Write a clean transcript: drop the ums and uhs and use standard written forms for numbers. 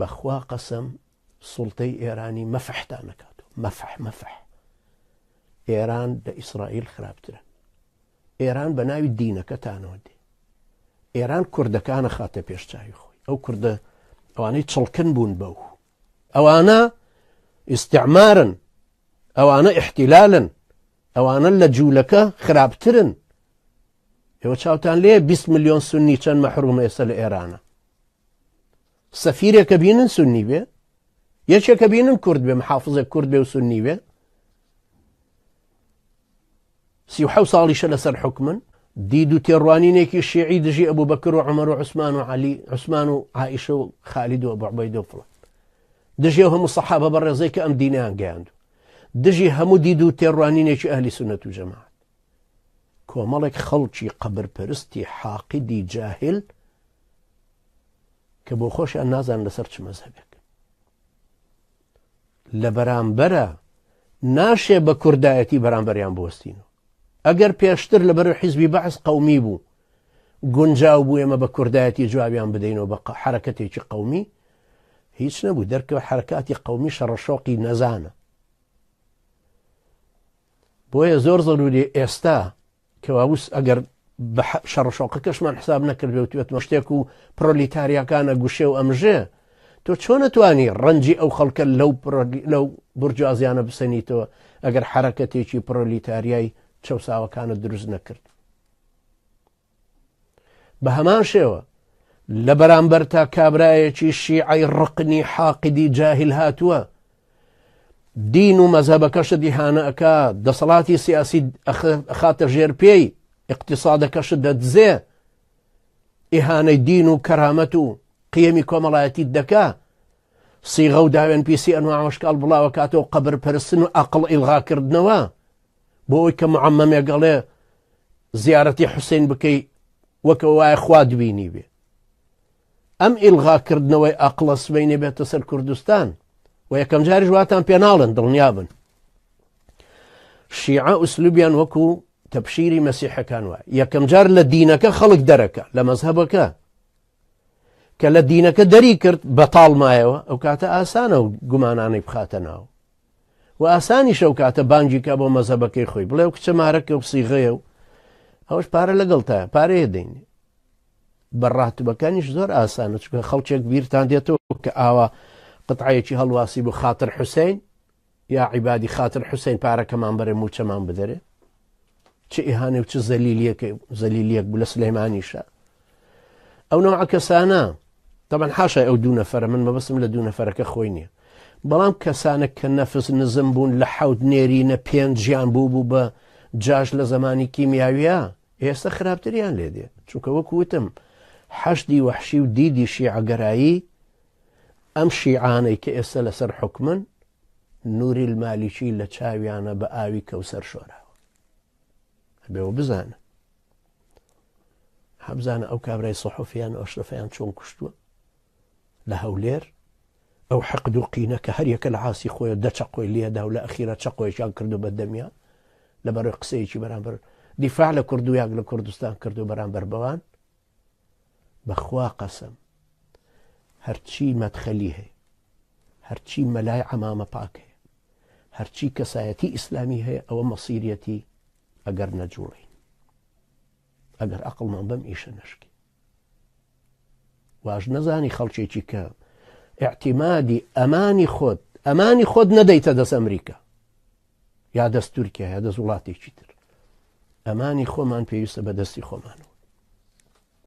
بەخوا قەسەم سوڵتەی ئێرانی مەفەحتانەکاتەوە. مەفەح ئێران لە ئیسرائیل خراپترە. ئێران بە ناوی دینەکەتانەوە دێ. ئێران کوردەکانە خاتە پێشچاوی خۆی. ئەو کوردە ئەوانەی چڵکن بوون بەو. ئەوانە ئیستیعمارن، ئەوانە احتیلالن، ئەوانە لە جوولەکە خراپترن. ئێوە چاوتان لێ 20 ملیۆن سونی چەند مەحرومە ئێستا لە ئێرانە. سەفیرێکە بینن سونی بێ، یەکێکە بینن کورد بێ، محافظێک کورد بێ و سونی بێ. 37 ساڵیشە لەسەر حکمن. دید و تێڕوانینێکی شیعی دژی ئەبوو بەکر و عومەر و عوسمان و عەلی، عوسمان و عائیشە و خالید و ئەبو عوبەیدە و فڵان. دژی هەموو سەحابە بەڕێزەی کە ئەم دینیان گەیاندوو. دژی هەموو دید و تێڕوانینێکی ئەهلی سونەت و جەماعەت. کۆمەڵێک خەڵکی قەبرپەرستی حاقیدی جاهل کە بۆ خۆشیان نازان لەسەر چ مەزهەبێک. لە بەرامبەرە ناشێ بە کوردایەتی بەرامبەریان بوەستینەوە. ئەگەر پێشتر لەبەر حیزبی بەعث قەومی بوو، گونجاو بوو ئێمە بە کوردایەتی جوابیان بدەینەوە بە حرەکەتێکی قەومی، هیچ نەبوو. دەرکەوە حرەکاتی قەومی شەڕەشۆقی نەزانە. بۆیە زۆر زەروری ئێستا کەواوس ئەگەر بە شەڕەشۆقەکەشمان حساب نەکرد بێ و توێتمە شتێک و پرۆلیتاریەکانە گوشێ و ئەمژێ، تۆ چۆن نەتوانی ڕەنجی ئەو خەڵکە لەو بورجوازیانە بسەنیتەوە ئەگەر حرەکەتێکی پرۆلیتاریای چەوساوەکانە دروست نەکرد. بە هەمان شێوە لە بەرامبەر تا کابرایەکی شیعی ڕقنی حاقیدی جاهل هاتووە، دین و مەزهبەکەشت ئیهانە ئەکا، دەسەڵاتی سیاسی ئەخاتە ژێر پێی، اقتصادەکەشت دەدزێ، ئیهانەی دین و کەرامەت و قیەمی کۆمەڵایەتی دەکا، سیغە و داوێن پیسی ئەنواعەشکال بڵاوە کاتەوە قەبرپەرستن و عەقڵ ئیلغاکردنەوە بۆ ئەوەی کە معەممەمێک گەڵێ زیارەتی حوسێن بکەی وەکەوە وایە خوا دوبینی بێ. ئەم ئیلغاکردنەوەی عەقڵە سبەینێ بێتە سەر کوردستان و یەکەم جاریش واتان پێناڵن دڵنیابن. شیعە ئوسلوبیان وەکو تەبشیری مەسیحەکان وایە، یەکەم جار لە دینەکە خەڵک دەرەکە، لە مەزهەبەکە کە لە دینەکە دەری کرد بەتاڵ مایەوە، ئەو کاتە ئاسانە و گومانانەی بخاتە ناو و ئاسانی شەو کاتە بانگی کە بۆ مەزهبەکەی خۆی بڵێ و کچە مارەکە و سیغەیە و ئەوش پارە لەگەڵتایە، پارەیە دەینێ. بەڕاتبەکانیش زۆر ئاسانە، چونکە خەڵکێک بیرتان دێتەوە کە ئاوا قطعەیەکی هەڵواسی بۆ خاتر حوسێن یا عیبادی خاتر حوسێن پارەکەمان بەرێ موچەمان بدەرێ. چ ئیهانێ و چ زەلیلیەک بوو لە سلەیمانیشە. ئەو نەوعە کەسانە طبعاً حاشای ئەو دوو نەفەرە، من مەبەستم لە دوو نەفەرەکە خۆی نییە، بەڵام کەسانە کە نەفس نزم بوون لە حەوت نێرینە پێنج ژیان بوو بە جاش لە زمانی کیمیاویە، ئێستا خراپتریان لێ دێ. چونکە وەکو وتم حەشدی وەحشی و دیدی شیعەگەرایی ئەم شیعانەی کە ئێستا لەسەر حکمن نووری المالیکی لە چاویانە بە ئاوی کەوسەر شۆراوە. هەبێەوە بزانە، هەبزانە ئەو کابرای سەحوفیان و ئەشرەفیان چۆن کوشتووە لە هەولێر. ئەو حەقد و قینە کە هەر یەکە لە عاسی خۆیە دەچەقۆی لێدا و لە ئەخیرە چەقۆیشیان کردو بە دەمیان لەبەرەوەی قسەیەکی بەرامبەر دیفاع لە کورد و یاک لە کوردستان کردو بەرامبەر بەوان. بەخوا قەسەم هەرچی مەدخەلی هەیە، هەرچی مەلای عەمامە پاک هەیە، هەرچی کەسایەتی ئیسلامی هەیە، ئەوە مەسیریەتی ئەگەر نەجوڵین، ئەگەر عەقڵمان بەم ئیشە نەشکی. واژ نەزانی خەڵکێکی کە اعتیمادی ئەمانی خۆت نەدەیتە دەست ئەمریکا یا دەست تورکیا یا دەست وڵاتێکی تر، ئەمانی خۆمان پێویستە بە دەستی خۆمانەوە.